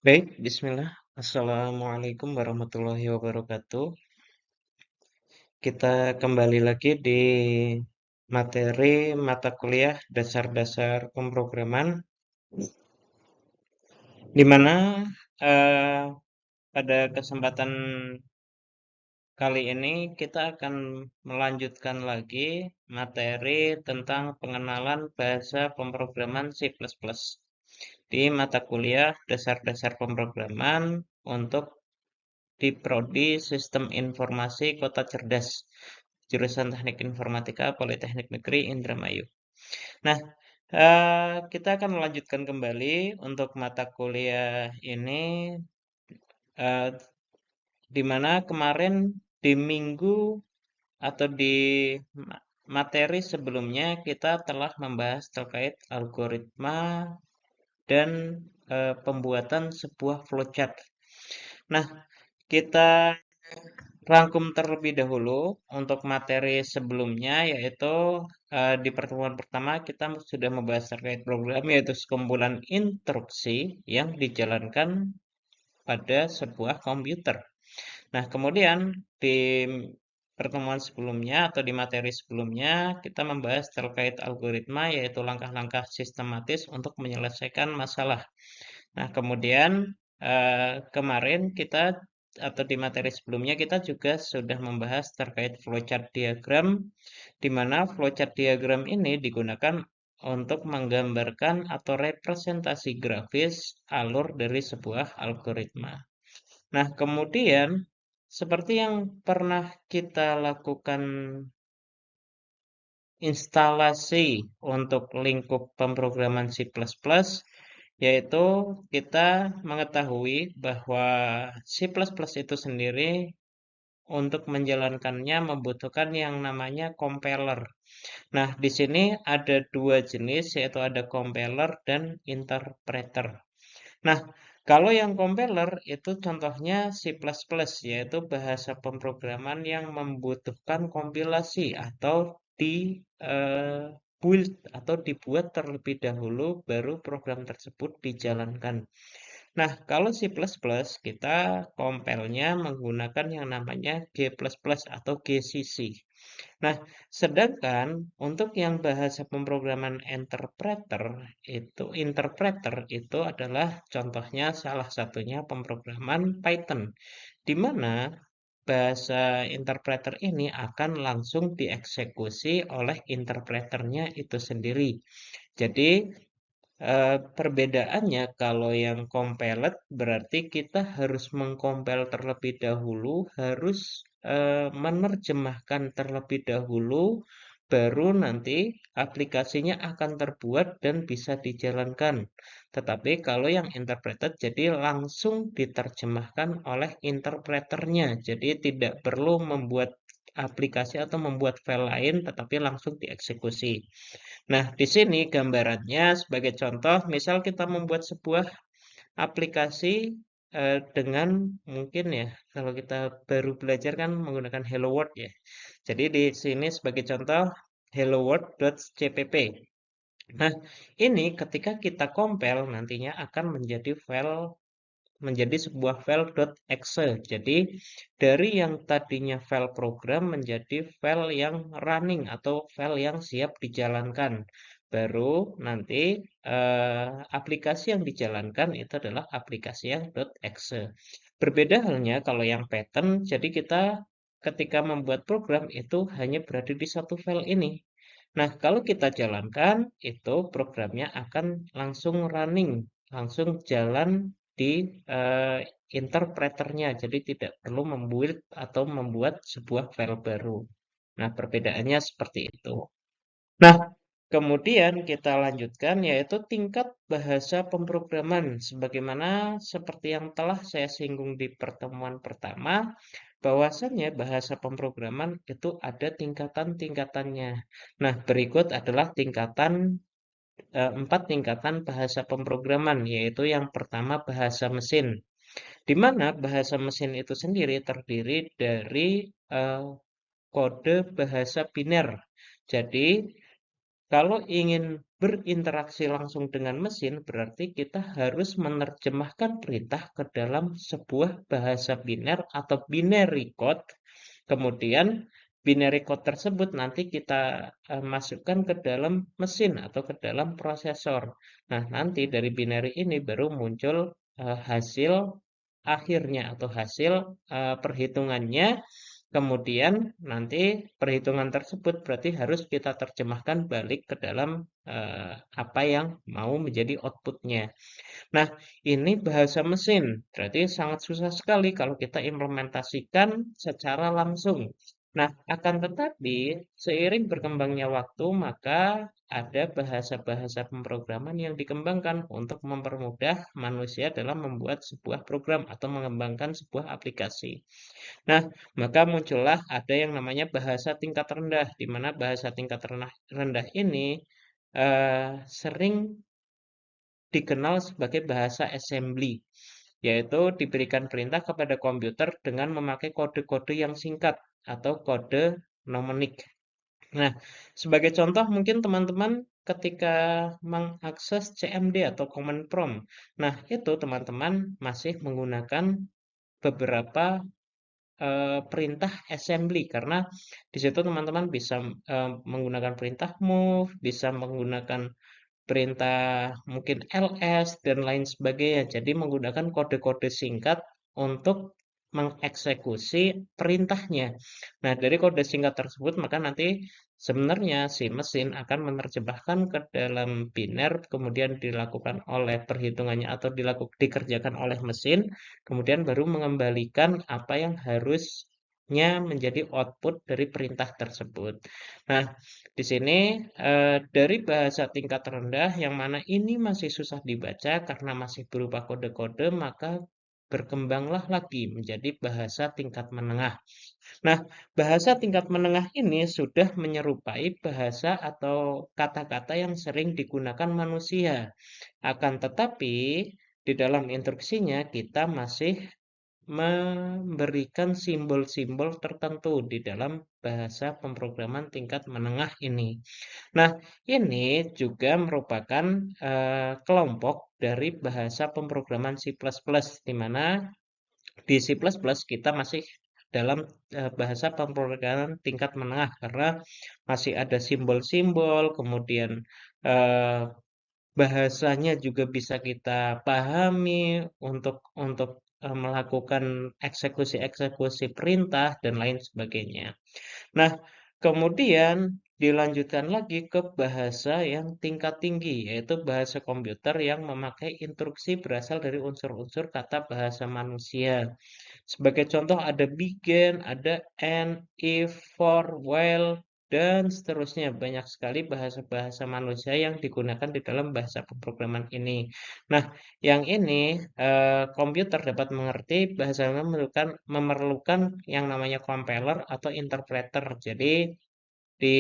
Baik, bismillah. Assalamualaikum warahmatullahi wabarakatuh. Kita kembali lagi di materi mata kuliah dasar-dasar pemrograman, di mana eh, pada kesempatan kali ini kita akan melanjutkan lagi materi tentang pengenalan bahasa pemrograman C++ di mata kuliah dasar-dasar pemrograman untuk di Prodi Sistem Informasi Kota Cerdas, jurusan Teknik Informatika Politeknik Negeri Indramayu. Nah, kita akan melanjutkan kembali untuk mata kuliah ini, eh, di mana kemarin di minggu atau di materi sebelumnya kita telah membahas terkait algoritma dan pembuatan sebuah flowchart. Nah, kita rangkum terlebih dahulu untuk materi sebelumnya, yaitu di pertemuan pertama kita sudah membahas terkait program, yaitu sekumpulan instruksi yang dijalankan pada sebuah komputer. Nah, kemudian di pertemuan sebelumnya atau di materi sebelumnya kita membahas terkait algoritma, yaitu langkah-langkah sistematis untuk menyelesaikan masalah. Nah, kemudian kemarin kita atau di materi sebelumnya kita juga sudah membahas terkait flowchart diagram, di mana flowchart diagram ini digunakan untuk menggambarkan atau representasi grafis alur dari sebuah algoritma. Nah, kemudian seperti yang pernah kita lakukan instalasi untuk lingkup pemrograman C++, yaitu kita mengetahui bahwa C++ itu sendiri untuk menjalankannya membutuhkan yang namanya compiler. Nah, di sini ada dua jenis, yaitu ada compiler dan interpreter. Nah, kalau yang compiler itu contohnya C++, yaitu bahasa pemrograman yang membutuhkan kompilasi atau di build atau dibuat terlebih dahulu baru program tersebut dijalankan. Nah, kalau C++ kita compile-nya menggunakan yang namanya G++ atau GCC. Nah, sedangkan untuk yang bahasa pemrograman interpreter itu adalah contohnya salah satunya pemrograman Python, di mana bahasa interpreter ini akan langsung dieksekusi oleh interpreternya itu sendiri. Jadi, perbedaannya kalau yang compiled berarti kita harus mengcompile terlebih dahulu, harus menerjemahkan terlebih dahulu, baru nanti aplikasinya akan terbuat dan bisa dijalankan. Tetapi kalau yang interpreted jadi langsung diterjemahkan oleh interpreternya, jadi tidak perlu membuat aplikasi atau membuat file lain, tetapi langsung dieksekusi. Nah, di sini gambarannya sebagai contoh, misal kita membuat sebuah aplikasi dengan mungkin ya, kalau kita baru belajar kan menggunakan Hello World ya. Jadi di sini sebagai contoh hello world.cpp. Nah, ini ketika kita compile nantinya akan menjadi sebuah file .exe. Jadi dari yang tadinya file program menjadi file yang running atau file yang siap dijalankan. Baru nanti aplikasi yang dijalankan itu adalah aplikasi yang .exe. Berbeda halnya kalau yang pattern, jadi kita ketika membuat program itu hanya berada di satu file ini. Nah, kalau kita jalankan, itu programnya akan langsung running, langsung jalan di interpreternya. Jadi tidak perlu membuild atau membuat sebuah file baru. Nah, perbedaannya seperti itu. Nah, kemudian kita lanjutkan yaitu tingkat bahasa pemrograman. Sebagaimana seperti yang telah saya singgung di pertemuan pertama, bahwasannya bahasa pemrograman itu ada tingkatan-tingkatannya. Nah, berikut adalah empat tingkatan bahasa pemrograman, yaitu yang pertama bahasa mesin, di mana bahasa mesin itu sendiri terdiri dari kode bahasa biner. Jadi, kalau ingin berinteraksi langsung dengan mesin, berarti kita harus menerjemahkan perintah ke dalam sebuah bahasa biner atau binary code. Kemudian binary code tersebut nanti kita masukkan ke dalam mesin atau ke dalam prosesor. Nah, nanti dari binary ini baru muncul hasil akhirnya atau hasil perhitungannya. Kemudian nanti perhitungan tersebut berarti harus kita terjemahkan balik ke dalam apa yang mau menjadi outputnya. Nah, ini bahasa mesin, berarti sangat susah sekali kalau kita implementasikan secara langsung. Nah, akan tetapi seiring berkembangnya waktu, maka ada bahasa-bahasa pemrograman yang dikembangkan untuk mempermudah manusia dalam membuat sebuah program atau mengembangkan sebuah aplikasi. Nah, maka muncullah ada yang namanya bahasa tingkat rendah, di mana bahasa tingkat rendah ini sering dikenal sebagai bahasa assembly, yaitu diberikan perintah kepada komputer dengan memakai kode-kode yang singkat atau kode mnemonik. Nah, sebagai contoh mungkin teman-teman ketika mengakses CMD atau command prompt. Nah, itu teman-teman masih menggunakan beberapa perintah assembly karena di situ teman-teman bisa menggunakan perintah move, bisa menggunakan perintah mungkin ls dan lain sebagainya. Jadi menggunakan kode-kode singkat untuk mengeksekusi perintahnya. Nah, dari kode singkat tersebut maka nanti sebenarnya si mesin akan menerjemahkan ke dalam biner, kemudian dilakukan oleh perhitungannya atau dikerjakan oleh mesin, kemudian baru mengembalikan apa yang harusnya menjadi output dari perintah tersebut. Nah, di sini dari bahasa tingkat rendah yang mana ini masih susah dibaca karena masih berupa kode-kode, maka berkembanglah lagi menjadi bahasa tingkat menengah. Nah, bahasa tingkat menengah ini sudah menyerupai bahasa atau kata-kata yang sering digunakan manusia. Akan tetapi, di dalam instruksinya kita masih memberikan simbol-simbol tertentu di dalam bahasa pemrograman tingkat menengah ini. Nah, ini juga merupakan kelompok dari bahasa pemrograman C++, di mana di C++ kita masih dalam bahasa pemrograman tingkat menengah karena masih ada simbol-simbol, kemudian eh, bahasanya juga bisa kita pahami untuk melakukan eksekusi-eksekusi perintah dan lain sebagainya. Nah, kemudian dilanjutkan lagi ke bahasa yang tingkat tinggi, yaitu bahasa komputer yang memakai instruksi berasal dari unsur-unsur kata bahasa manusia. Sebagai contoh ada begin, ada end, if, for, while, dan seterusnya. Banyak sekali bahasa-bahasa manusia yang digunakan di dalam bahasa pemrograman ini. Nah, yang ini komputer dapat mengerti bahasa yang memerlukan yang namanya compiler atau interpreter. Jadi, di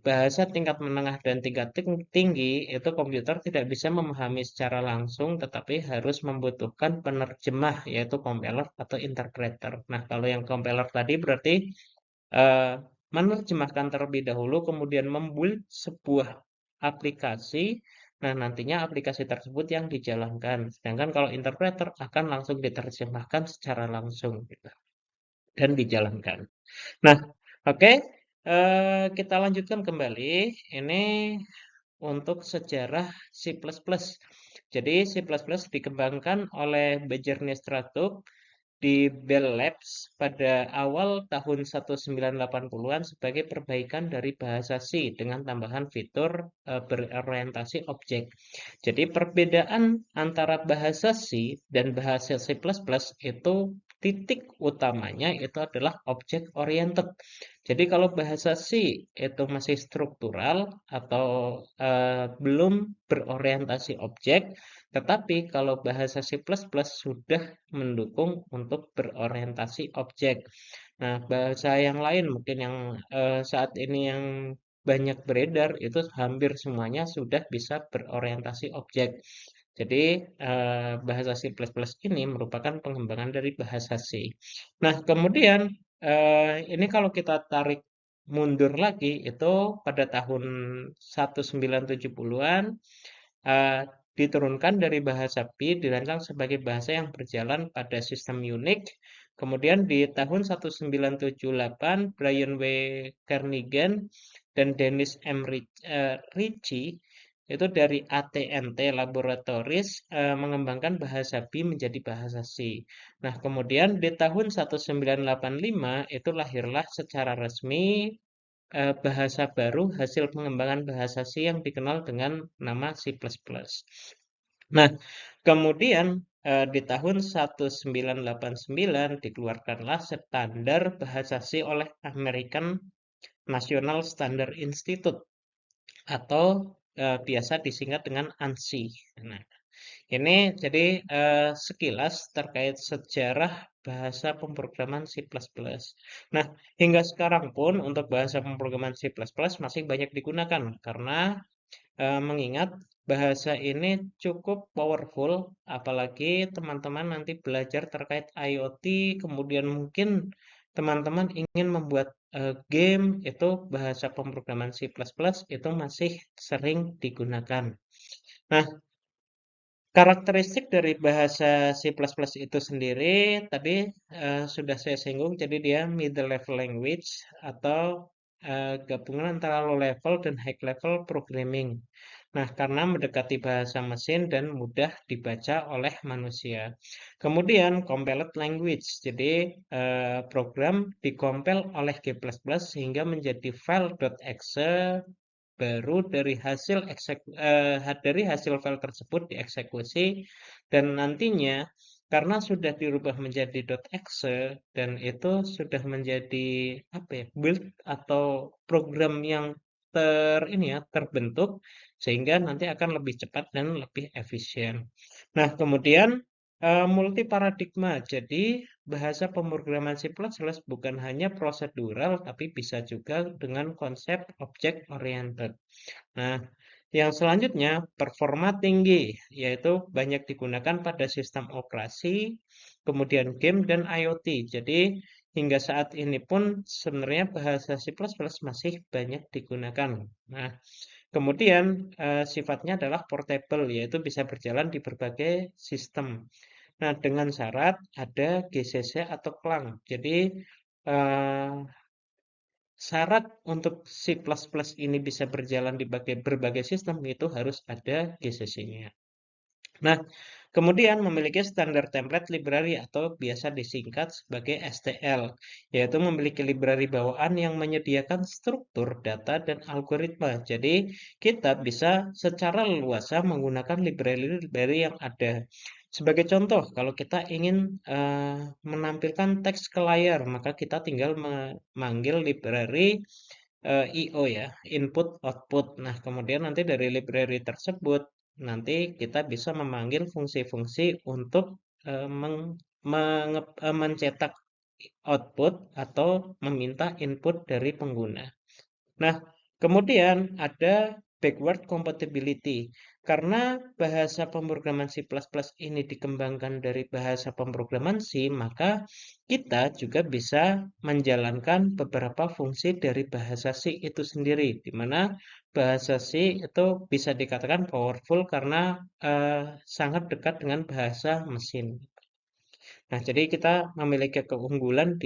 bahasa tingkat menengah dan tingkat tinggi, itu komputer tidak bisa memahami secara langsung, tetapi harus membutuhkan penerjemah, yaitu compiler atau interpreter. Nah, kalau yang compiler tadi berarti eh, menerjemahkan terlebih dahulu, kemudian membuild sebuah aplikasi. Nah, nantinya aplikasi tersebut yang dijalankan. Sedangkan kalau interpreter akan langsung diterjemahkan secara langsung gitu, dan dijalankan. Nah, oke, kita lanjutkan kembali. Ini untuk sejarah C++. Jadi C++ dikembangkan oleh Bernie Stratton di Bell Labs pada awal tahun 1980-an sebagai perbaikan dari bahasa C dengan tambahan fitur berorientasi objek. Jadi perbedaan antara bahasa C dan bahasa C++ itu titik utamanya itu adalah objek oriented. Jadi kalau bahasa C itu masih struktural atau belum berorientasi objek, tetapi kalau bahasa C++ sudah mendukung untuk berorientasi objek. Nah, bahasa yang lain mungkin yang saat ini yang banyak beredar itu hampir semuanya sudah bisa berorientasi objek. Jadi bahasa C++ ini merupakan pengembangan dari bahasa C. Nah, kemudian ini kalau kita tarik mundur lagi itu pada tahun 1970-an eh, diturunkan dari bahasa P, dirancang sebagai bahasa yang berjalan pada sistem Unix. Kemudian di tahun 1978, Brian W. Kernighan dan Dennis M. Ritchie itu dari AT&T Laboratories mengembangkan bahasa B menjadi bahasa C. Nah, kemudian di tahun 1985 itu lahirlah secara resmi bahasa baru hasil pengembangan bahasa C yang dikenal dengan nama C++. Nah, kemudian di tahun 1989 dikeluarkanlah standar bahasa C oleh American National Standard Institute atau biasa disingkat dengan ANSI. Nah, ini jadi sekilas terkait sejarah bahasa pemrograman C++. Nah, hingga sekarang pun untuk bahasa pemrograman C++ masih banyak digunakan karena mengingat bahasa ini cukup powerful, apalagi teman-teman nanti belajar terkait IoT, kemudian mungkin teman-teman ingin membuat game, itu bahasa pemrograman C++ itu masih sering digunakan. Nah, karakteristik dari bahasa C++ itu sendiri tadi sudah saya singgung, jadi dia middle level language atau gabungan antara low level dan high level programming. Nah, karena mendekati bahasa mesin dan mudah dibaca oleh manusia. Kemudian compiled language, jadi program dikompil oleh G++ sehingga menjadi file.exe baru dari hasil file tersebut dieksekusi dan nantinya karena sudah dirubah menjadi .exe dan itu sudah menjadi apa ya build atau program yang terbentuk sehingga nanti akan lebih cepat dan lebih efisien. Nah, kemudian multi paradigma. Jadi bahasa pemrograman C++ bukan hanya prosedural tapi bisa juga dengan konsep object oriented. Nah, yang selanjutnya performa tinggi, yaitu banyak digunakan pada sistem operasi, kemudian game dan IoT. Jadi hingga saat ini pun sebenarnya bahasa C++ masih banyak digunakan. Nah, kemudian sifatnya adalah portable, yaitu bisa berjalan di berbagai sistem. Nah, dengan syarat ada GCC atau Clang. Jadi eh, syarat untuk C++ ini bisa berjalan di berbagai sistem itu harus ada GCC-nya. Nah, kemudian memiliki standar template library atau biasa disingkat sebagai STL, yaitu memiliki library bawaan yang menyediakan struktur data dan algoritma. Jadi, kita bisa secara leluasa menggunakan library-library yang ada. Sebagai contoh, kalau kita ingin menampilkan teks ke layar, maka kita tinggal memanggil library IO ya, input output. Nah, kemudian nanti dari library tersebut nanti kita bisa memanggil fungsi-fungsi untuk mencetak output atau meminta input dari pengguna. Nah, kemudian ada backward compatibility. Karena bahasa pemrograman C++ ini dikembangkan dari bahasa pemrograman C, maka kita juga bisa menjalankan beberapa fungsi dari bahasa C itu sendiri, di mana bahasa C itu bisa dikatakan powerful karena sangat dekat dengan bahasa mesin. Nah, jadi kita memiliki keunggulan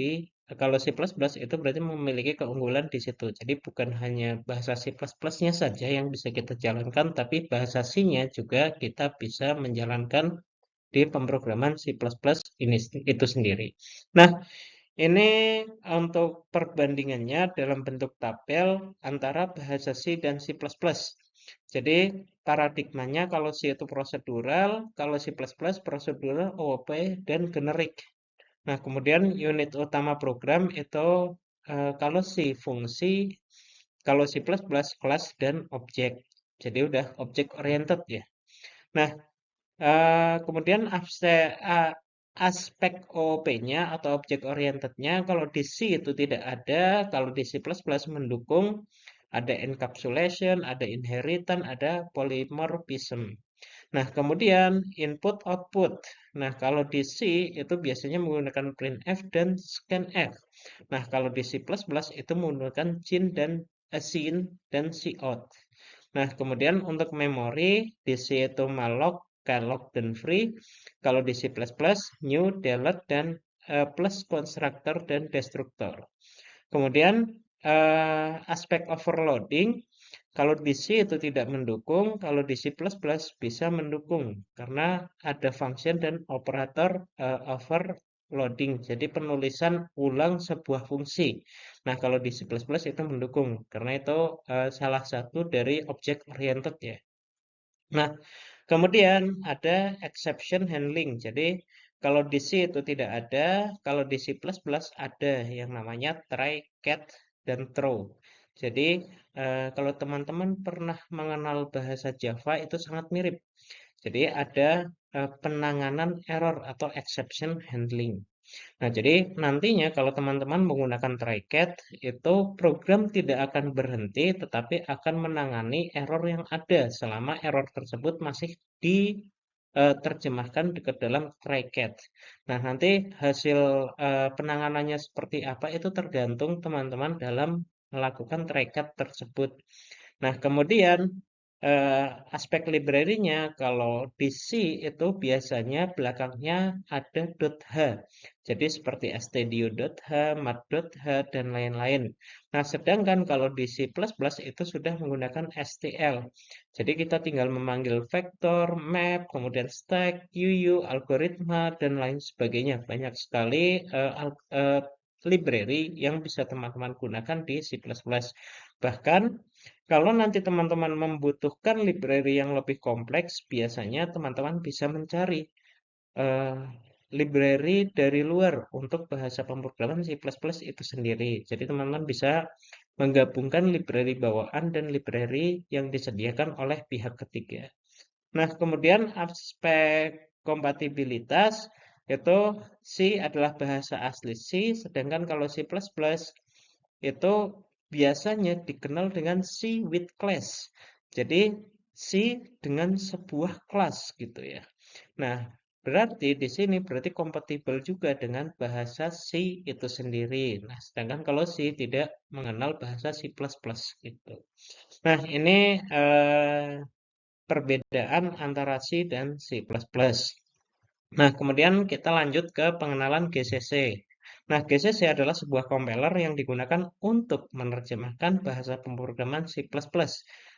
kalau C++ itu berarti memiliki keunggulan di situ. Jadi bukan hanya bahasa C++-nya saja yang bisa kita jalankan, tapi bahasa C-nya juga kita bisa menjalankan di pemrograman C++ itu sendiri. Nah, ini untuk perbandingannya dalam bentuk tabel antara bahasa C dan C++. Jadi paradigmanya kalau C itu prosedural, kalau C++ prosedural, OOP, dan generik. Nah, kemudian unit utama program itu kalau C fungsi, kalau C++ kelas dan objek. Jadi udah object oriented ya. Nah, kemudian aspek OOP-nya atau object oriented-nya kalau di C itu tidak ada, kalau di C++ mendukung ada encapsulation, ada inheritance, ada polymorphism. Nah, kemudian input output. Nah, kalau di C itu biasanya menggunakan printf dan scanf. Nah, kalau di C++ itu menggunakan scene dan cout. Nah, kemudian untuk memori di C itu malloc, calloc, dan free. Kalau di C++ new, delete, dan plus constructor dan destructor. Kemudian aspek overloading, kalau di C itu tidak mendukung, kalau di C++ bisa mendukung karena ada function dan operator overloading. Jadi penulisan ulang sebuah fungsi. Nah, kalau di C++ itu mendukung karena itu salah satu dari object oriented ya. Nah, kemudian ada exception handling. Jadi kalau di C itu tidak ada, kalau di C++ ada yang namanya try, catch, dan throw. Jadi kalau teman-teman pernah mengenal bahasa Java itu sangat mirip. Jadi ada penanganan error atau exception handling. Nah, jadi nantinya kalau teman-teman menggunakan TryCat, itu program tidak akan berhenti, tetapi akan menangani error yang ada selama error tersebut masih diterjemahkan ke dalam TryCat. Nah, nanti hasil penanganannya seperti apa itu tergantung teman-teman dalam melakukan TryCat tersebut. Nah, kemudian aspek library-nya kalau di C itu biasanya belakangnya ada .h. Jadi seperti stdio.h, mat.h, dan lain-lain. Nah, sedangkan kalau di C++ itu sudah menggunakan STL. Jadi kita tinggal memanggil vektor, map, kemudian stack, QU, algoritma, dan lain sebagainya. Banyak sekali library yang bisa teman-teman gunakan di C++. Bahkan kalau nanti teman-teman membutuhkan library yang lebih kompleks, biasanya teman-teman bisa mencari eh, library dari luar untuk bahasa pemrograman C++ itu sendiri. Jadi teman-teman bisa menggabungkan library bawaan dan library yang disediakan oleh pihak ketiga. Nah, kemudian aspek kompatibilitas itu C adalah bahasa asli C, sedangkan kalau C++ itu biasanya dikenal dengan C with class. Jadi C dengan sebuah kelas gitu ya. Nah, berarti di sini berarti kompatibel juga dengan bahasa C itu sendiri. Nah, sedangkan kalau C tidak mengenal bahasa C++ gitu. Nah, ini perbedaan antara C dan C++. Nah, kemudian kita lanjut ke pengenalan GCC. Nah, GCC adalah sebuah compiler yang digunakan untuk menerjemahkan bahasa pemrograman C++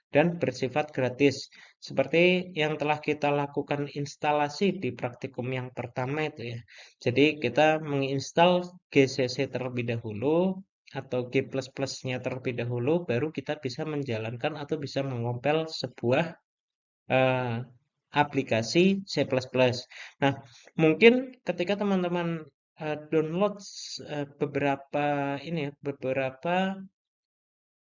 dan bersifat gratis. Seperti yang telah kita lakukan instalasi di praktikum yang pertama itu ya. Jadi kita menginstal GCC terlebih dahulu atau G++-nya terlebih dahulu, baru kita bisa menjalankan atau bisa mengompil sebuah eh, aplikasi C++. Nah, mungkin ketika teman-teman download beberapa ini ya, beberapa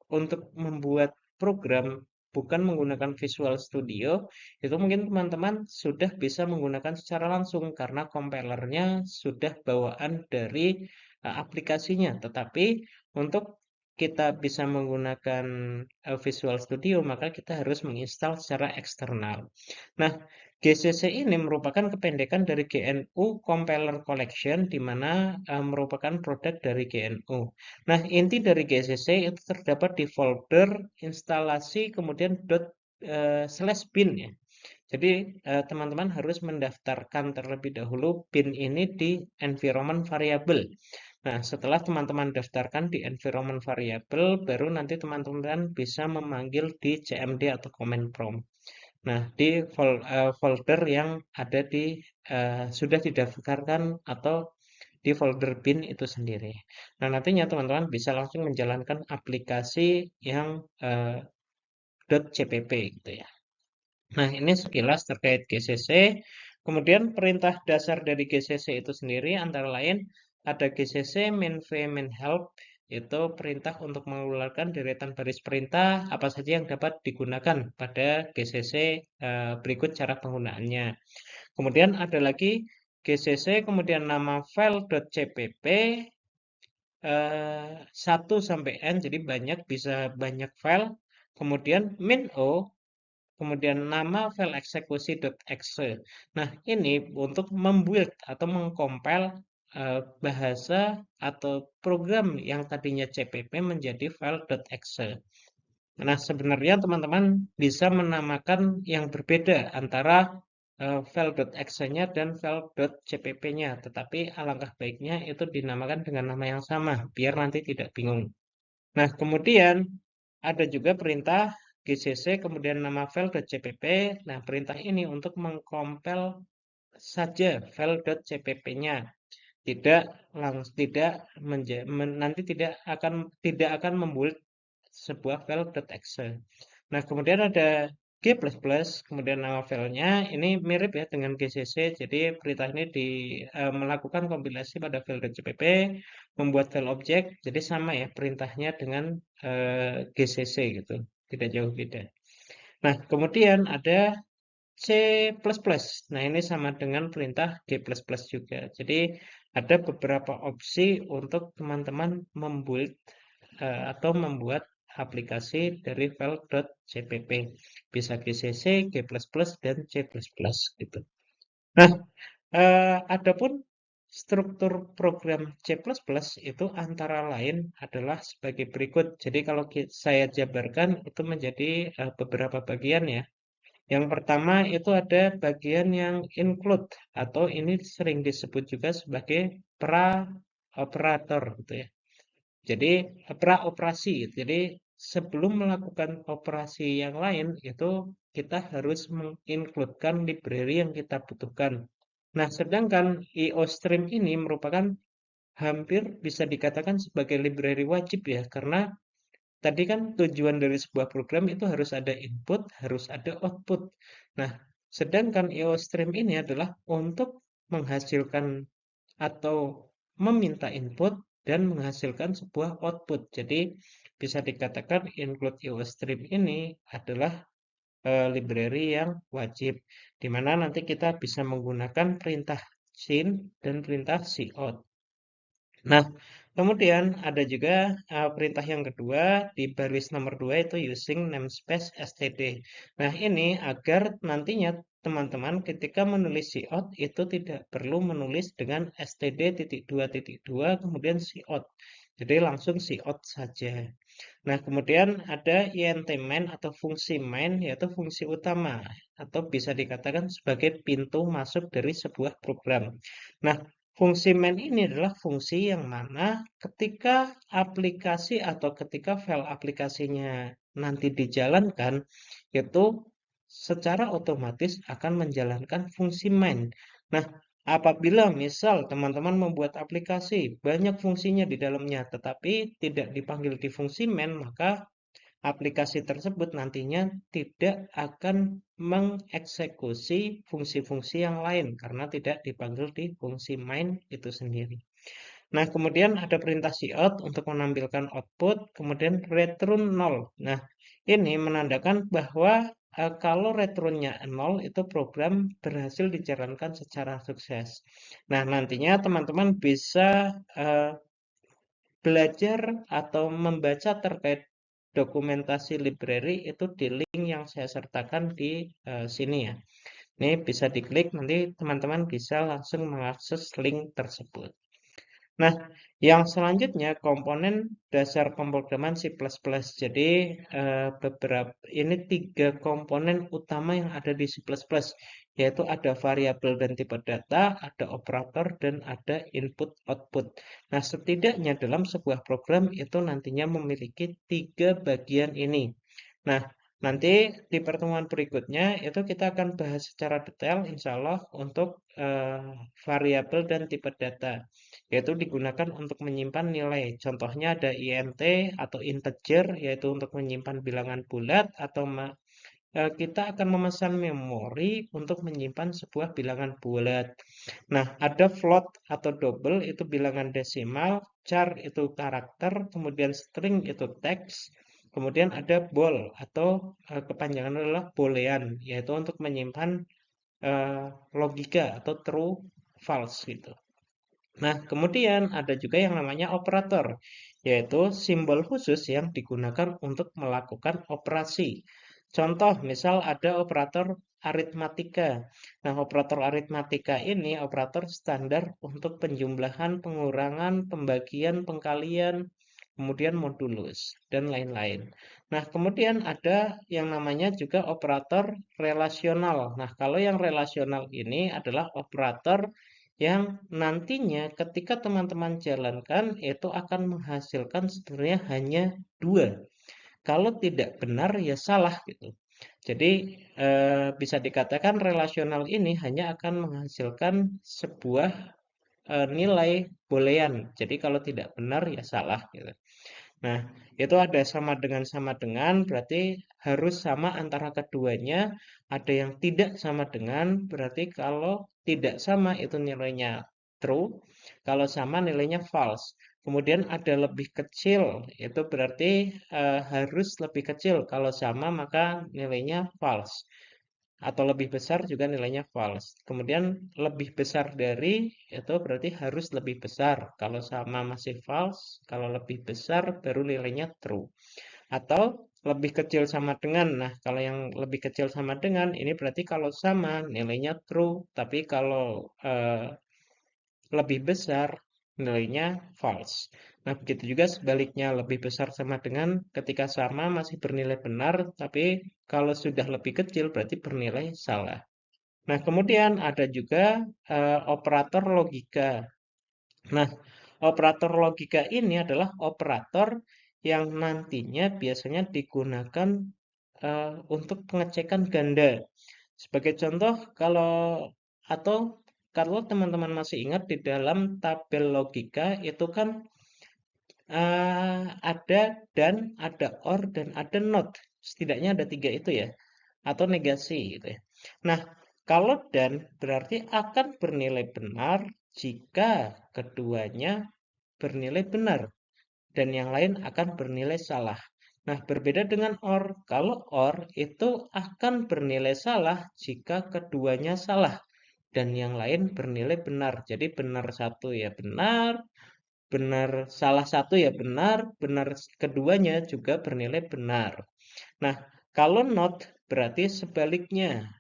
untuk membuat program bukan menggunakan Visual Studio, itu mungkin teman-teman sudah bisa menggunakan secara langsung karena compilernya sudah bawaan dari aplikasinya. Tetapi untuk kita bisa menggunakan Visual Studio, maka kita harus menginstal secara eksternal. Nah, GCC ini merupakan kependekan dari GNU Compiler Collection, di mana merupakan produk dari GNU. Nah, inti dari GCC itu terdapat di folder instalasi kemudian /bin ya. Jadi teman-teman harus mendaftarkan terlebih dahulu bin ini di environment variable. Nah, setelah teman-teman daftarkan di environment variable, baru nanti teman-teman bisa memanggil di cmd atau command prompt. Nah, di folder yang ada di sudah didaftarkan atau di folder bin itu sendiri. Nah, nantinya teman-teman bisa langsung menjalankan aplikasi yang .cpp gitu ya. Nah, ini sekilas terkait GCC. Kemudian perintah dasar dari GCC itu sendiri antara lain ada GCC mainv main help, itu perintah untuk mengeluarkan deretan baris perintah apa saja yang dapat digunakan pada GCC berikut cara penggunaannya. Kemudian ada lagi GCC kemudian nama file.cpp 1 sampai n, jadi banyak, bisa banyak file. Kemudian min o kemudian nama file eksekusi.exe. Nah, ini untuk membuild atau mengcompile bahasa atau program yang tadinya CPP menjadi file.exe. Nah, sebenarnya teman-teman bisa menamakan yang berbeda antara file.exe-nya dan file.cpp-nya, tetapi alangkah baiknya itu dinamakan dengan nama yang sama, biar nanti tidak bingung. Nah, kemudian ada juga perintah gcc, kemudian nama file.cpp. Nah, perintah ini untuk mengkompil saja file.cpp-nya, tidak langsung tidak nanti tidak akan membuat sebuah file.exe. Nah, kemudian ada G++, kemudian nama filenya ini mirip ya dengan GCC. Jadi perintah ini melakukan kompilasi pada file.cpp, membuat file objek. Jadi sama ya perintahnya dengan GCC gitu, tidak jauh beda. Nah, kemudian ada C++. Nah, ini sama dengan perintah G++ juga. Jadi ada beberapa opsi untuk teman-teman membuild atau membuat aplikasi dari file.cpp. Bisa GCC, G++, dan C++ gitu. Nah, adapun struktur program C++ itu antara lain adalah sebagai berikut. Jadi kalau saya jabarkan itu menjadi beberapa bagian ya. Yang pertama itu ada bagian yang include atau ini sering disebut juga sebagai pra-operator gitu ya. Jadi pra-operasi. Jadi sebelum melakukan operasi yang lain itu kita harus mengincludekan library yang kita butuhkan. Nah, sedangkan IOStream ini merupakan hampir bisa dikatakan sebagai library wajib ya, karena tadi kan tujuan dari sebuah program itu harus ada input, harus ada output. Nah, sedangkan IOStream ini adalah untuk menghasilkan atau meminta input dan menghasilkan sebuah output. Jadi bisa dikatakan include IOStream ini adalah library yang wajib, di mana nanti kita bisa menggunakan perintah syn dan perintah cout. Nah, kemudian ada juga perintah yang kedua di baris nomor 2 itu using namespace std. Nah, ini agar nantinya teman-teman ketika menulis cout itu tidak perlu menulis dengan std.2.2 kemudian cout. Jadi langsung cout saja. Nah, kemudian ada int main atau fungsi main yaitu fungsi utama atau bisa dikatakan sebagai pintu masuk dari sebuah program. Nah, fungsi main ini adalah fungsi yang mana ketika aplikasi atau ketika file aplikasinya nanti dijalankan, itu secara otomatis akan menjalankan fungsi main. Nah, apabila misal teman-teman membuat aplikasi banyak fungsinya di dalamnya, tetapi tidak dipanggil di fungsi main, maka aplikasi tersebut nantinya tidak akan mengeksekusi fungsi-fungsi yang lain karena tidak dipanggil di fungsi main itu sendiri. Nah, kemudian ada perintah cout untuk menampilkan output, kemudian return 0. Nah, ini menandakan bahwa kalau returnnya 0 itu program berhasil dijalankan secara sukses. Nah, nantinya teman-teman bisa belajar atau membaca terkait dokumentasi library itu di link yang saya sertakan di sini ya. Ini bisa diklik, nanti teman-teman bisa langsung mengakses link tersebut. Nah, yang selanjutnya komponen dasar pemrograman C++. Jadi ini 3 komponen utama yang ada di C++, yaitu ada variabel dan tipe data, ada operator, dan ada input-output. Nah, setidaknya dalam sebuah program itu nantinya memiliki 3 bagian ini. Nah, nanti di pertemuan berikutnya itu kita akan bahas secara detail insya Allah untuk variabel dan tipe data, yaitu digunakan untuk menyimpan nilai. Contohnya ada int atau integer, yaitu untuk menyimpan bilangan bulat, atau kita akan memesan memori untuk menyimpan sebuah bilangan bulat. Nah, ada float atau double itu bilangan desimal, char itu karakter, kemudian string itu teks, kemudian ada bool atau kepanjangan adalah boolean, yaitu untuk menyimpan logika atau true false gitu. Nah, kemudian ada juga yang namanya operator, yaitu simbol khusus yang digunakan untuk melakukan operasi. Contoh, misal ada operator aritmatika. Nah, operator aritmatika ini operator standar untuk penjumlahan, pengurangan, pembagian, pengkalian, kemudian modulus, dan lain-lain. Nah, kemudian ada yang namanya juga operator relasional. Nah, kalau yang relasional ini adalah operator yang nantinya ketika teman-teman jalankan itu akan menghasilkan sebenarnya hanya dua. Kalau tidak benar ya salah gitu. Jadi bisa dikatakan relasional ini hanya akan menghasilkan sebuah nilai boolean. Jadi kalau tidak benar ya salah gitu. Nah, itu ada sama dengan berarti harus sama antara keduanya. Ada yang tidak sama dengan berarti kalau tidak sama itu nilainya true, kalau sama nilainya false. Kemudian ada lebih kecil, itu berarti harus lebih kecil. Kalau sama maka nilainya false atau lebih besar juga nilainya false. Kemudian lebih besar dari itu berarti harus lebih besar. Kalau sama masih false, kalau lebih besar baru nilainya true. Atau lebih kecil sama dengan. Nah, kalau yang lebih kecil sama dengan ini berarti kalau sama nilainya true, tapi kalau lebih besar nilainya false. Nah, begitu juga sebaliknya lebih besar sama dengan ketika sama masih bernilai benar, tapi kalau sudah lebih kecil berarti bernilai salah. Nah, kemudian ada juga operator logika. Nah, operator logika ini adalah operator yang nantinya biasanya digunakan untuk pengecekan ganda. Sebagai contoh, atau kalau teman-teman masih ingat di dalam tabel logika itu kan ada dan, ada or, dan ada not. Setidaknya ada tiga itu ya, atau negasi gitu ya. Nah, kalau dan berarti akan bernilai benar jika keduanya bernilai benar dan yang lain akan bernilai salah. Nah, berbeda dengan or. Kalau or itu akan bernilai salah jika keduanya salah dan yang lain bernilai benar. Jadi benar satu ya benar, benar salah satu ya benar, benar keduanya juga bernilai benar. Nah, kalau not berarti sebaliknya.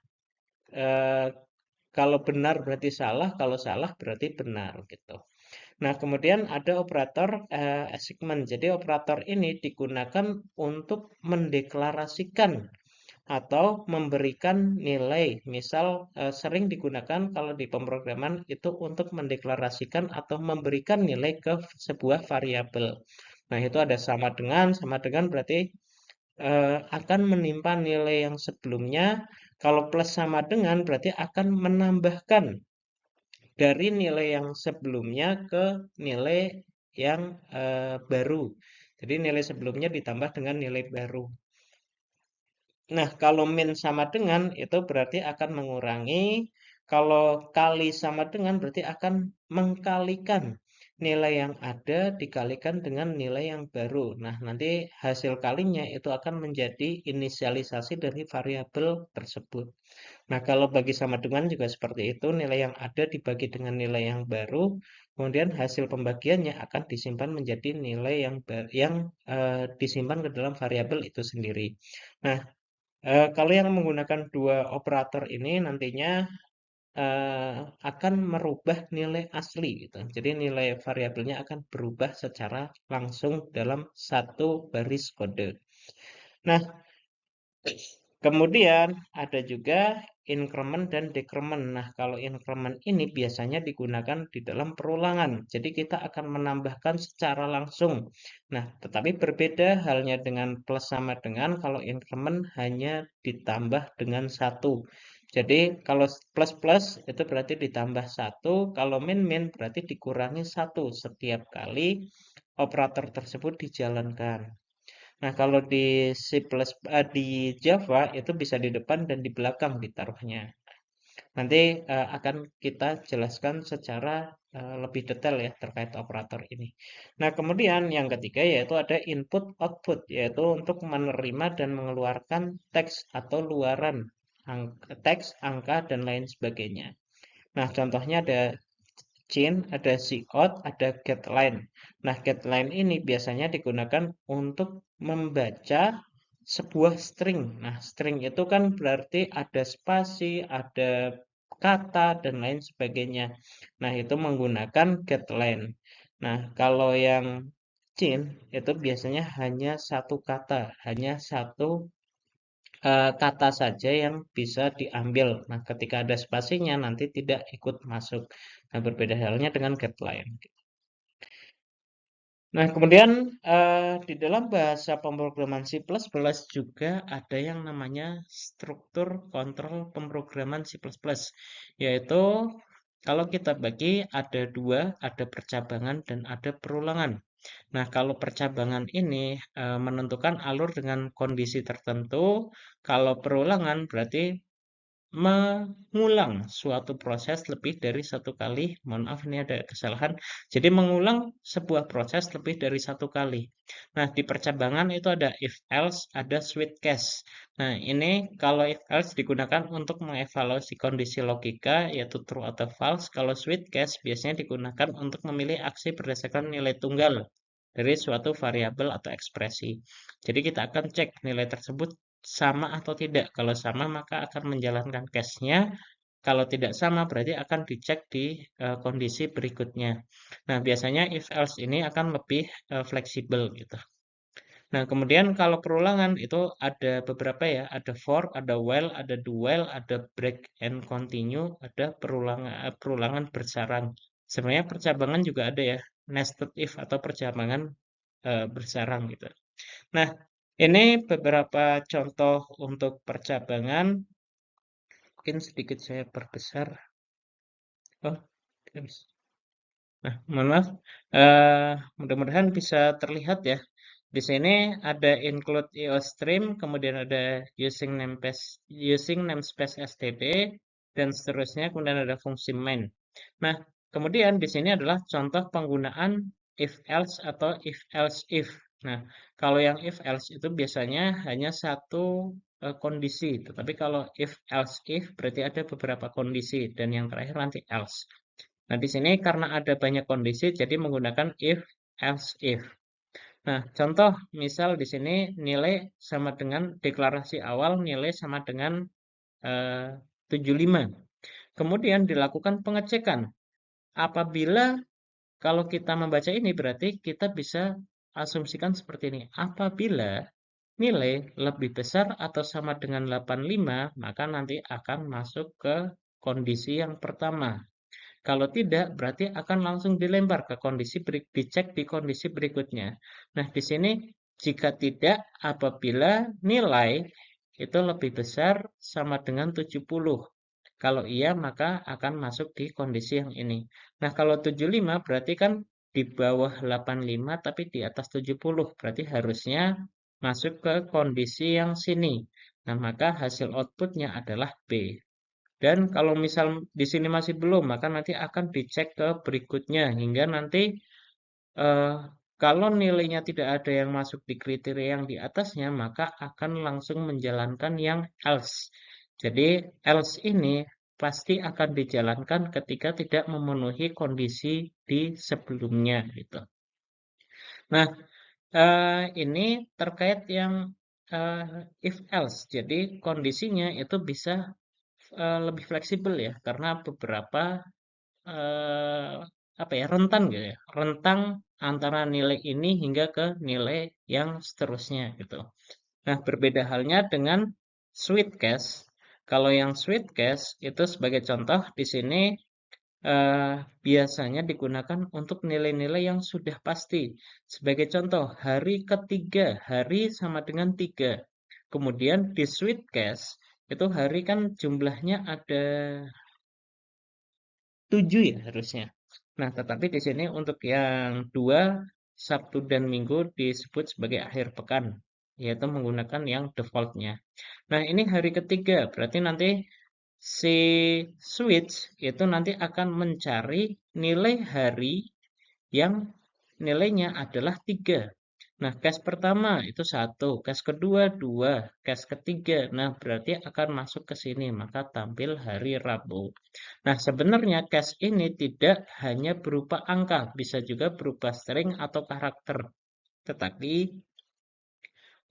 Eh, Kalau benar berarti salah, kalau salah berarti benar gitu. Nah, kemudian ada operator assignment. Jadi operator ini digunakan untuk mendeklarasikan atau memberikan nilai. Misal sering digunakan kalau di pemrograman itu untuk mendeklarasikan atau memberikan nilai ke sebuah variabel. Nah, itu ada sama dengan berarti akan menimpa nilai yang sebelumnya. Kalau plus sama dengan berarti akan menambahkan dari nilai yang sebelumnya ke nilai yang baru. Jadi nilai sebelumnya ditambah dengan nilai baru. Nah, kalau min sama dengan itu berarti akan mengurangi. Kalau kali sama dengan berarti akan mengkalikan nilai yang ada dikalikan dengan nilai yang baru. Nah, nanti hasil kalinya itu akan menjadi inisialisasi dari variabel tersebut. Nah, kalau bagi sama dengan juga seperti itu, nilai yang ada dibagi dengan nilai yang baru, kemudian hasil pembagiannya akan disimpan menjadi nilai yang disimpan ke dalam variabel itu sendiri. Nah, kalau yang menggunakan dua operator ini nantinya akan merubah nilai asli gitu. Jadi nilai variabelnya akan berubah secara langsung dalam satu baris kode. Nah, kemudian ada juga increment dan decrement. Nah, kalau increment ini biasanya digunakan di dalam perulangan. Jadi kita akan menambahkan secara langsung. Nah, tetapi berbeda halnya dengan plus sama dengan kalau increment hanya ditambah dengan satu. Jadi kalau plus plus itu berarti ditambah satu, kalau min min berarti dikurangi satu setiap kali operator tersebut dijalankan. Nah, kalau di di Java itu bisa di depan dan di belakang ditaruhnya. Nanti akan kita jelaskan secara lebih detail ya terkait operator ini. Nah, kemudian yang ketiga yaitu ada input output, yaitu untuk menerima dan mengeluarkan teks atau luaran teks, angka dan lain sebagainya. Nah, contohnya ada chain, ada cout, ada getLine. Nah, getLine ini biasanya digunakan untuk membaca sebuah string. Nah, string itu kan berarti ada spasi, ada kata, dan lain sebagainya. Nah, itu menggunakan getLine. Nah, kalau yang Cin itu biasanya hanya satu kata, hanya satu kata saja yang bisa diambil. Nah, ketika ada spasinya nanti tidak ikut masuk. Nah, berbeda halnya dengan getLine. Nah, kemudian di dalam bahasa pemrograman C++ juga ada yang namanya struktur kontrol pemrograman C++, yaitu kalau kita bagi ada dua, ada percabangan dan ada perulangan. Nah, kalau percabangan ini menentukan alur dengan kondisi tertentu, kalau perulangan berarti mengulang suatu proses lebih dari satu kali. Mohon maaf, ini ada kesalahan. Jadi mengulang sebuah proses lebih dari satu kali. Nah, di percabangan itu ada if else, ada switch case. Nah, ini kalau if else digunakan untuk mengevaluasi kondisi logika, yaitu true atau false. Kalau switch case biasanya digunakan untuk memilih aksi berdasarkan nilai tunggal dari suatu variabel atau ekspresi. Jadi kita akan cek nilai tersebut sama atau tidak. Kalau sama maka akan menjalankan case-nya. Kalau tidak sama berarti akan dicek di kondisi berikutnya. Nah, biasanya if else ini akan lebih fleksibel gitu. Nah, kemudian kalau perulangan itu ada beberapa ya, ada for, ada while, ada do while, ada break and continue, ada perulangan bersarang. Sebenarnya percabangan juga ada ya, nested if atau percabangan bersarang gitu. Nah, ini beberapa contoh untuk percabangan. Mungkin sedikit saya perbesar. Oh, tidak bisa. Nah, mohon maaf. Mudah-mudahan bisa terlihat ya. Di sini ada include IOStream, kemudian ada using namespace std, dan seterusnya, kemudian ada fungsi main. Nah, kemudian di sini adalah contoh penggunaan if else atau if else if. Nah, kalau yang if else itu biasanya hanya satu kondisi, tetapi kalau if else if berarti ada beberapa kondisi, dan yang terakhir nanti else. Nah, di sini karena ada banyak kondisi, jadi menggunakan if else if. Nah, contoh misal di sini nilai sama dengan deklarasi awal nilai sama dengan 75. Kemudian dilakukan pengecekan. Apabila kalau kita membaca ini berarti kita bisa asumsikan seperti ini. Apabila nilai lebih besar atau sama dengan 85, maka nanti akan masuk ke kondisi yang pertama. Kalau tidak, berarti akan langsung dilempar ke kondisi dicek di kondisi berikutnya. Nah, di sini jika tidak, apabila nilai itu lebih besar sama dengan 70. Kalau iya, maka akan masuk di kondisi yang ini. Nah, kalau 75 berarti kan di bawah 85 tapi di atas 70. Berarti harusnya masuk ke kondisi yang sini. Nah, maka hasil outputnya adalah B. Dan kalau misal di sini masih belum, maka nanti akan dicek ke berikutnya hingga nanti eh, kalau nilainya tidak ada yang masuk di kriteria yang di atasnya, maka akan langsung menjalankan yang else. Jadi else ini pasti akan dijalankan ketika tidak memenuhi kondisi di sebelumnya gitu. Nah, ini terkait yang if else. Jadi kondisinya itu bisa lebih fleksibel ya, karena beberapa eh, apa ya rentan gitu ya, rentang antara nilai ini hingga ke nilai yang seterusnya gitu. Nah, berbeda halnya dengan switch case. Kalau yang switch case itu sebagai contoh di sini biasanya digunakan untuk nilai-nilai yang sudah pasti. Sebagai contoh, hari ketiga, hari sama dengan 3. Kemudian di switch case, itu hari kan jumlahnya ada 7 ya harusnya. Nah, tetapi di sini untuk yang 2, Sabtu dan Minggu disebut sebagai akhir pekan, yaitu menggunakan yang defaultnya. Nah, ini hari ketiga, berarti nanti si switch itu nanti akan mencari nilai hari yang nilainya adalah 3. Nah, case pertama itu 1, case kedua 2, case ketiga. Nah, berarti akan masuk ke sini, maka tampil hari Rabu. Nah, sebenarnya case ini tidak hanya berupa angka, bisa juga berupa string atau karakter. Tetapi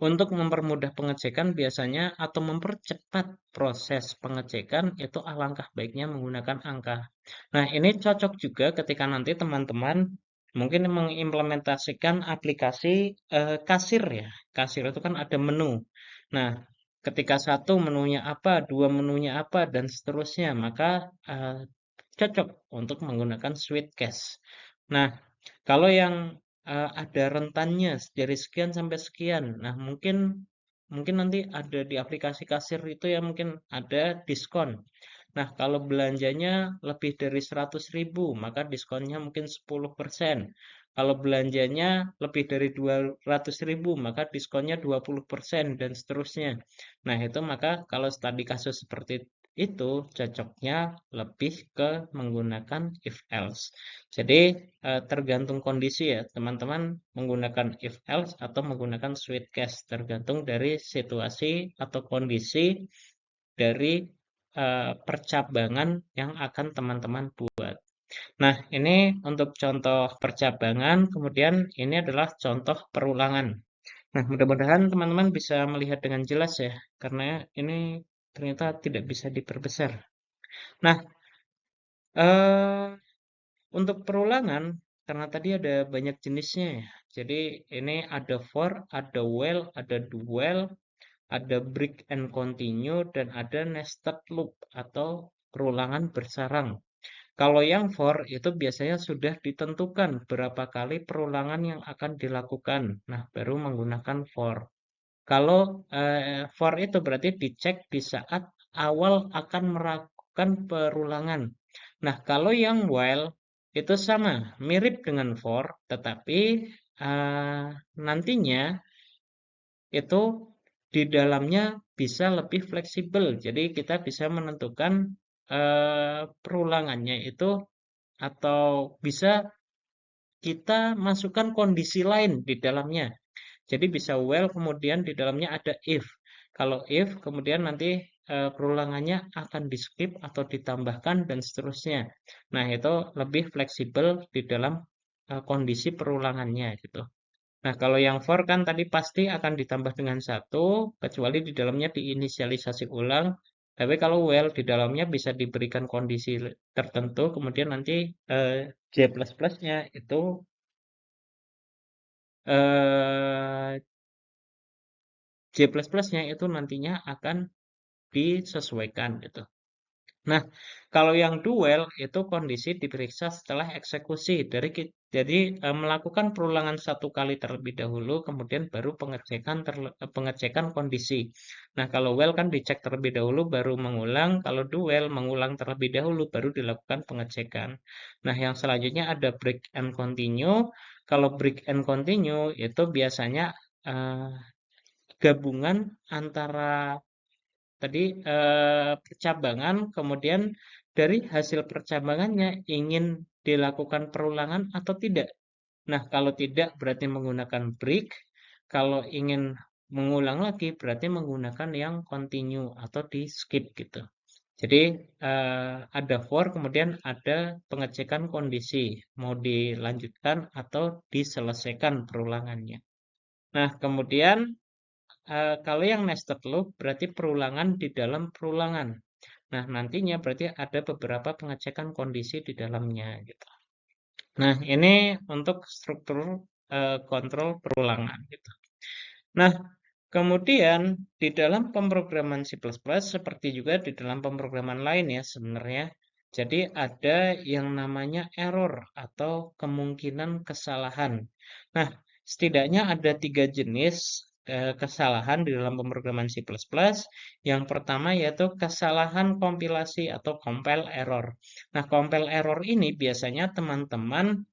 Untuk mempermudah pengecekan biasanya atau mempercepat proses pengecekan itu alangkah baiknya menggunakan angka. Nah, ini cocok juga ketika nanti teman-teman mungkin mengimplementasikan aplikasi kasir ya. Kasir itu kan ada menu. Nah, ketika satu menunya apa, dua menunya apa, dan seterusnya, maka cocok untuk menggunakan Sweet Cache. Nah, kalau yang ada rentannya dari sekian sampai sekian. Nah, mungkin mungkin nanti ada di aplikasi kasir itu ya mungkin ada diskon. Nah, kalau belanjanya lebih dari 100.000, maka diskonnya mungkin 10%. Kalau belanjanya lebih dari 200.000, maka diskonnya 20% dan seterusnya. Nah, itu maka kalau studi kasus seperti itu cocoknya lebih ke menggunakan if else. Jadi tergantung kondisi ya, teman-teman menggunakan if else atau menggunakan sweet case tergantung dari situasi atau kondisi dari percabangan yang akan teman-teman buat. Nah, ini untuk contoh percabangan, kemudian ini adalah contoh perulangan. Nah, mudah-mudahan teman-teman bisa melihat dengan jelas ya, karena ini ternyata tidak bisa diperbesar. Nah, eh, untuk perulangan, karena tadi ada banyak jenisnya ya. Jadi ini ada for, ada while, ada dual, ada break and continue, dan ada nested loop atau perulangan bersarang. Kalau yang for itu biasanya sudah ditentukan berapa kali perulangan yang akan dilakukan. Nah, baru menggunakan for. Kalau for itu berarti dicek di saat awal akan melakukan perulangan. Nah, kalau yang while itu sama, mirip dengan for, tetapi eh, nantinya itu di dalamnya bisa lebih fleksibel. Jadi kita bisa menentukan perulangannya itu atau bisa kita masukkan kondisi lain di dalamnya. Jadi bisa while kemudian di dalamnya ada if. Kalau if kemudian nanti perulangannya akan di skip atau ditambahkan dan seterusnya. Nah, itu lebih fleksibel di dalam kondisi perulangannya gitu. Nah, kalau yang for kan tadi pasti akan ditambah dengan satu, kecuali di dalamnya diinisialisasi ulang. Tapi kalau while di dalamnya bisa diberikan kondisi tertentu, kemudian nanti J++ ++-nya itu eh, J++-nya itu nantinya akan disesuaikan gitu. Nah, kalau yang duel itu kondisi diperiksa setelah eksekusi. Jadi melakukan perulangan satu kali terlebih dahulu, kemudian baru pengecekan kondisi. Nah, kalau well kan dicek terlebih dahulu, baru mengulang. Kalau duel mengulang terlebih dahulu, baru dilakukan pengecekan. Nah, yang selanjutnya ada break and continue. Kalau break and continue itu biasanya eh, gabungan antara tadi percabangan, kemudian dari hasil percabangannya ingin dilakukan perulangan atau tidak. Nah, kalau tidak berarti menggunakan break. Kalau ingin mengulang lagi berarti menggunakan yang continue atau di skip gitu. Jadi ada for, kemudian ada pengecekan kondisi, mau dilanjutkan atau diselesaikan perulangannya. Nah, kemudian kalau yang nested loop berarti perulangan di dalam perulangan. Nah, nantinya berarti ada beberapa pengecekan kondisi di dalamnya gitu. Nah, ini untuk struktur kontrol perulangan gitu. Nah, kemudian di dalam pemrograman C++ seperti juga di dalam pemrograman lain ya sebenarnya. Jadi ada yang namanya error atau kemungkinan kesalahan. Nah, setidaknya ada tiga jenis kesalahan di dalam pemrograman C++. Yang pertama yaitu kesalahan kompilasi atau compile error. Nah, compile error ini biasanya teman-teman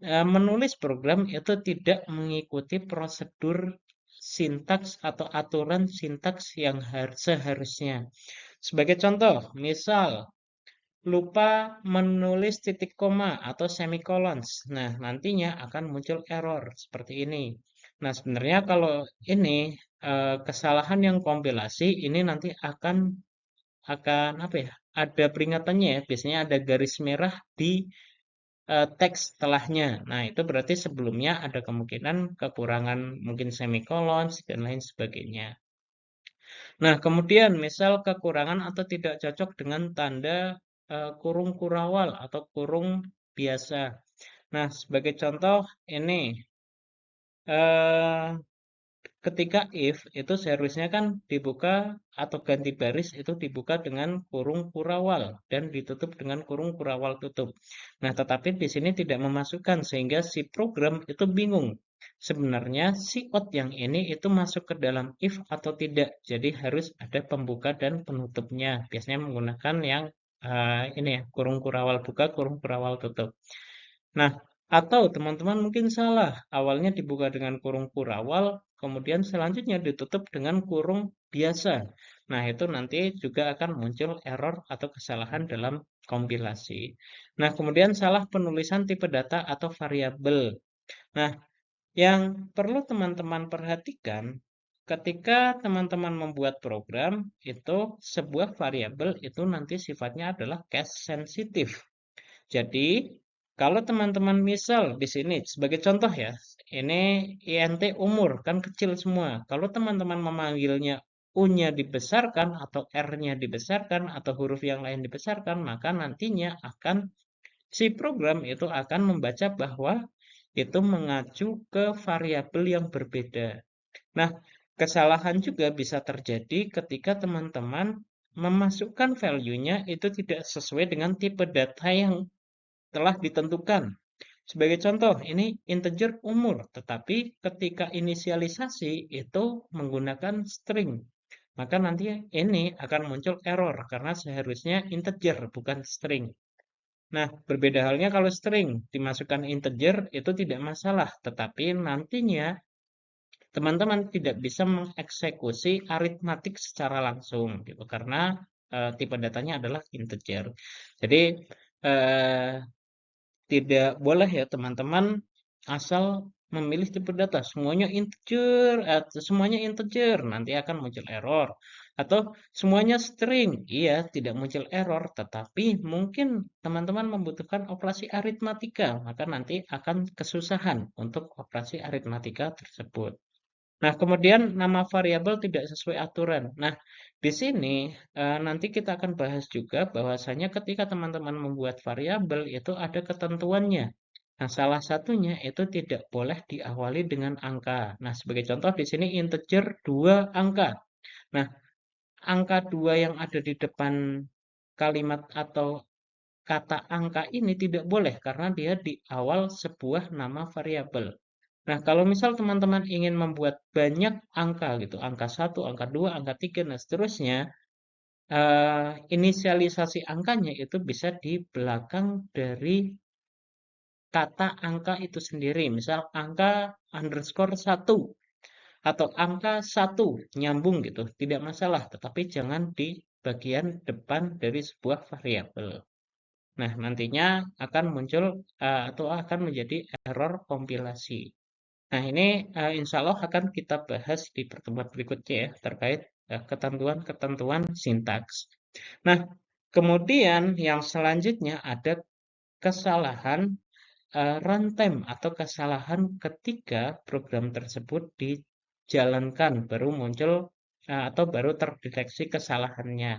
menulis program itu tidak mengikuti prosedur sintaks atau aturan sintaks yang seharusnya. Sebagai contoh, misal lupa menulis titik koma atau semikolons. Nah, nantinya akan muncul error seperti ini. Nah, sebenarnya kalau ini kesalahan yang kompilasi ini nanti akan apa ya? Ada peringatannya ya. Biasanya ada garis merah di teks setelahnya. Nah, itu berarti sebelumnya ada kemungkinan kekurangan mungkin semikolon dan lain sebagainya. Nah, kemudian misal kekurangan atau tidak cocok dengan tanda kurung kurawal atau kurung biasa. Nah, sebagai contoh ini eh, ketika if itu seharusnya kan dibuka atau ganti baris itu dibuka dengan kurung kurawal dan ditutup dengan kurung kurawal tutup. Nah, tetapi di sini tidak memasukkan sehingga si program itu bingung. Sebenarnya si out yang ini itu masuk ke dalam if atau tidak. Jadi harus ada pembuka dan penutupnya. Biasanya menggunakan yang ini ya, kurung kurawal buka, kurung kurawal tutup. Nah, atau teman-teman mungkin salah. Awalnya dibuka dengan kurung kurawal, kemudian selanjutnya ditutup dengan kurung biasa. Nah, itu nanti juga akan muncul error atau kesalahan dalam kompilasi. Nah, kemudian salah penulisan tipe data atau variabel. Nah, yang perlu teman-teman perhatikan ketika teman-teman membuat program, itu sebuah variabel itu nanti sifatnya adalah case sensitive. Jadi, kalau teman-teman misal di sini sebagai contoh ya, ini INT umur kan kecil semua. Kalau teman-teman memanggilnya U-nya dibesarkan atau R-nya dibesarkan atau huruf yang lain dibesarkan, maka nantinya akan si program itu akan membaca bahwa itu mengacu ke variabel yang berbeda. Nah, kesalahan juga bisa terjadi ketika teman-teman memasukkan value-nya itu tidak sesuai dengan tipe data yang telah ditentukan. Sebagai contoh, ini integer umur, tetapi ketika inisialisasi itu menggunakan string. Maka nanti ini akan muncul error karena seharusnya integer bukan string. Nah, berbeda halnya kalau string dimasukkan integer itu tidak masalah, tetapi nantinya teman-teman tidak bisa mengeksekusi aritmatik secara langsung gitu karena tipe datanya adalah integer. Jadi eh, tidak boleh ya teman-teman asal memilih tipe data semuanya integer nanti akan muncul error atau semuanya string iya tidak muncul error tetapi mungkin teman-teman membutuhkan operasi aritmatika maka nanti akan kesusahan untuk operasi aritmatika tersebut. Nah, kemudian nama variabel tidak sesuai aturan. Nah, di sini nanti kita akan bahas juga bahwasanya ketika teman-teman membuat variabel itu ada ketentuannya. Nah, salah satunya itu tidak boleh diawali dengan angka. Nah, sebagai contoh di sini integer 2 angka. Nah, angka 2 yang ada di depan kalimat atau kata angka ini tidak boleh karena dia di awal sebuah nama variabel. Nah, kalau misal teman-teman ingin membuat banyak angka gitu, angka satu, angka 2, angka 3, dan seterusnya, inisialisasi angkanya itu bisa di belakang dari kata angka itu sendiri. Misal angka underscore 1 atau angka 1 nyambung gitu, tidak masalah, tetapi jangan di bagian depan dari sebuah variabel. Nah, nantinya akan muncul atau akan menjadi error kompilasi. Nah, ini insya Allah akan kita bahas di pertemuan berikutnya ya, terkait ketentuan-ketentuan sintaks. Nah, kemudian yang selanjutnya ada kesalahan runtime atau kesalahan ketika program tersebut dijalankan, baru muncul atau baru terdeteksi kesalahannya.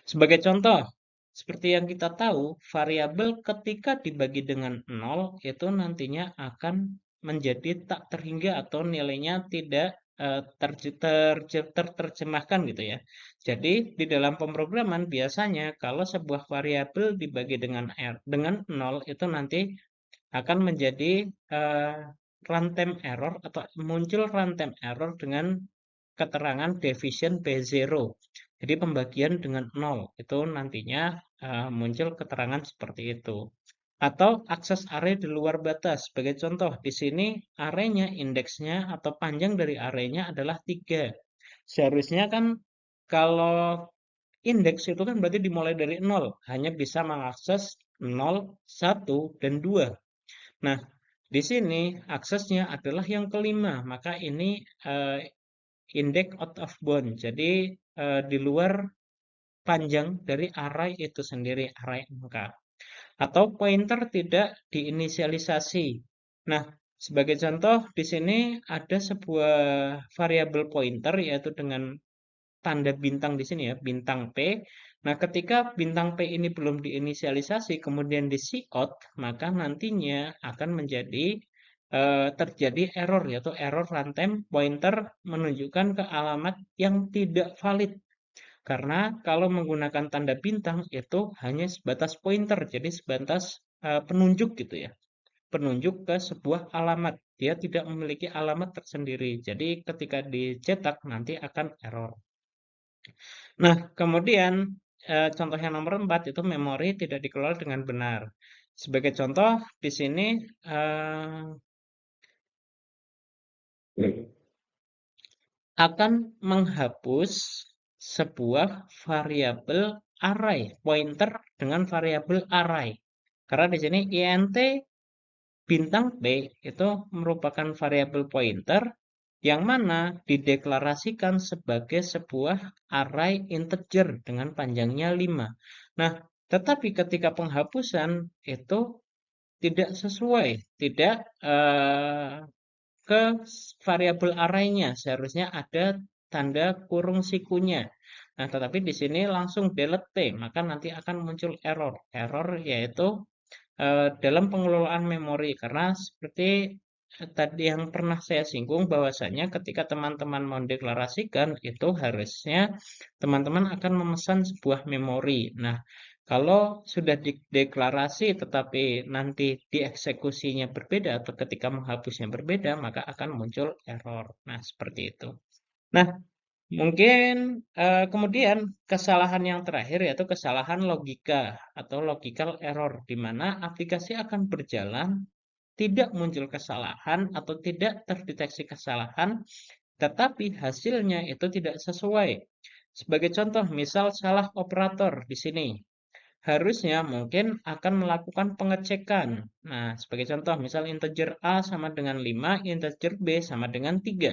Sebagai contoh, seperti yang kita tahu, variabel ketika dibagi dengan 0 itu nantinya akan menjadi tak terhingga atau nilainya tidak terjemahkan gitu ya. Jadi di dalam pemrograman biasanya kalau sebuah variabel dibagi dengan 0 itu nanti akan menjadi runtime error atau muncul runtime error dengan keterangan division by zero. Jadi pembagian dengan 0 itu nantinya muncul keterangan seperti itu. Atau akses array di luar batas. Sebagai contoh, di sini arraynya, indeksnya atau panjang dari arraynya adalah 3. Seharusnya kan kalau indeks itu kan berarti dimulai dari 0. Hanya bisa mengakses 0, 1, dan 2. Nah, di sini aksesnya adalah yang kelima. Maka ini index out of bound. Jadi di luar panjang dari array itu sendiri, array angka. atau pointer tidak diinisialisasi. Nah, sebagai contoh di sini ada sebuah variabel pointer yaitu dengan tanda bintang di sini ya, bintang P. Nah, ketika bintang P ini belum diinisialisasi, kemudian di cout, maka nantinya akan menjadi terjadi error, yaitu error runtime pointer menunjukkan ke alamat yang tidak valid. Karena kalau menggunakan tanda bintang itu hanya sebatas pointer, jadi sebatas penunjuk gitu ya. Penunjuk ke sebuah alamat. Dia tidak memiliki alamat tersendiri. Jadi ketika dicetak nanti akan error. Nah, kemudian contoh yang nomor 4 itu memori tidak dikelola dengan benar. Sebagai contoh di sini eh, akan menghapus sebuah variabel array, pointer dengan variabel array. Karena di sini int bintang B itu merupakan variabel pointer yang mana dideklarasikan sebagai sebuah array integer dengan panjangnya 5. Nah, tetapi ketika penghapusan itu tidak sesuai, tidak ke variabel array-nya. Seharusnya ada tanda kurung sikunya. Nah, tetapi di sini langsung delete, maka nanti akan muncul error. Error yaitu dalam pengelolaan memori karena seperti tadi yang pernah saya singgung bahwasanya ketika teman-teman mendeklarasikan itu harusnya teman-teman akan memesan sebuah memori. Nah, kalau sudah dideklarasi tetapi nanti dieksekusinya berbeda atau ketika menghapusnya berbeda, maka akan muncul error. Nah, seperti itu. Nah, mungkin kemudian kesalahan yang terakhir yaitu kesalahan logika atau logical error, di mana aplikasi akan berjalan, tidak muncul kesalahan atau tidak terdeteksi kesalahan, tetapi hasilnya itu tidak sesuai. Sebagai contoh, misal salah operator di sini, harusnya mungkin akan melakukan pengecekan. Nah, sebagai contoh, misal integer A sama dengan 5, integer B sama dengan 3.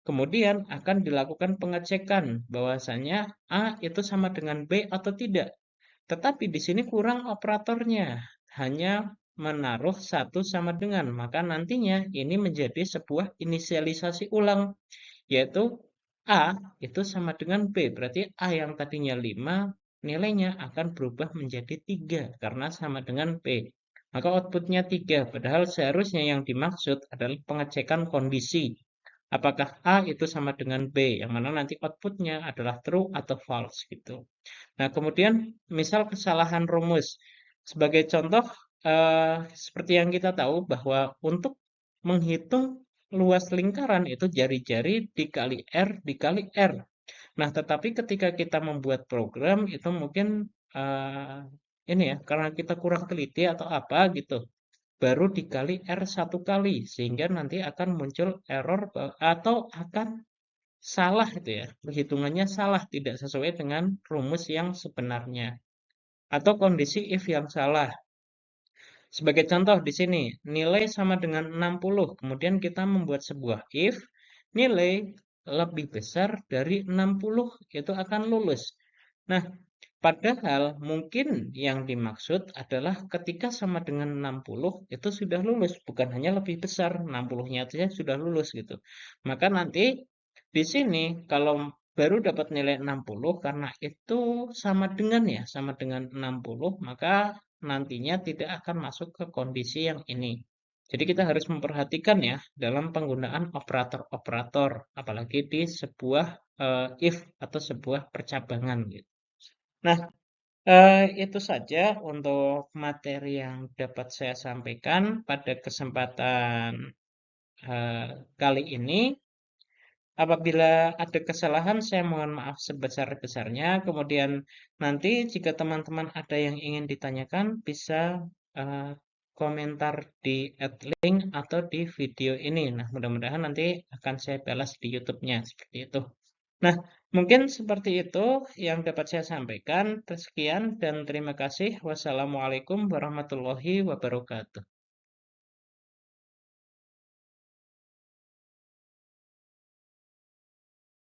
Kemudian akan dilakukan pengecekan bahwasanya A itu sama dengan B atau tidak. Tetapi di sini kurang operatornya, hanya menaruh satu sama dengan, maka nantinya ini menjadi sebuah inisialisasi ulang, yaitu A itu sama dengan B, berarti A yang tadinya 5, nilainya akan berubah menjadi 3, karena sama dengan B. Maka outputnya 3, padahal seharusnya yang dimaksud adalah pengecekan kondisi. Apakah A itu sama dengan B, yang mana nanti outputnya adalah true atau false gitu. Nah, kemudian misal kesalahan rumus. Sebagai contoh, seperti yang kita tahu bahwa untuk menghitung luas lingkaran itu jari-jari dikali R dikali R. Nah, tetapi ketika kita membuat program itu mungkin ini ya, karena kita kurang teliti atau apa gitu, baru dikali R satu kali, sehingga nanti akan muncul error atau akan salah itu ya, perhitungannya salah, tidak sesuai dengan rumus yang sebenarnya. Atau kondisi if yang salah. Sebagai contoh di sini, nilai sama dengan 60, kemudian kita membuat sebuah if, nilai lebih besar dari 60, itu akan lulus. Nah, padahal mungkin yang dimaksud adalah ketika sama dengan 60, itu sudah lulus, bukan hanya lebih besar, 60-nya saja sudah lulus gitu. Maka nanti di sini kalau baru dapat nilai 60 karena itu sama dengan ya, sama dengan 60, maka nantinya tidak akan masuk ke kondisi yang ini. Jadi kita harus memperhatikan ya dalam penggunaan operator-operator, apalagi di sebuah if atau sebuah percabangan gitu. Nah, itu saja untuk materi yang dapat saya sampaikan pada kesempatan kali ini. Apabila ada kesalahan, saya mohon maaf sebesar-besarnya. Kemudian nanti jika teman-teman ada yang ingin ditanyakan, bisa komentar di @link atau di video ini. Nah, mudah-mudahan nanti akan saya balas di YouTube-nya seperti itu. Nah, mungkin seperti itu yang dapat saya sampaikan. Sekian dan terima kasih. Wassalamualaikum warahmatullahi wabarakatuh.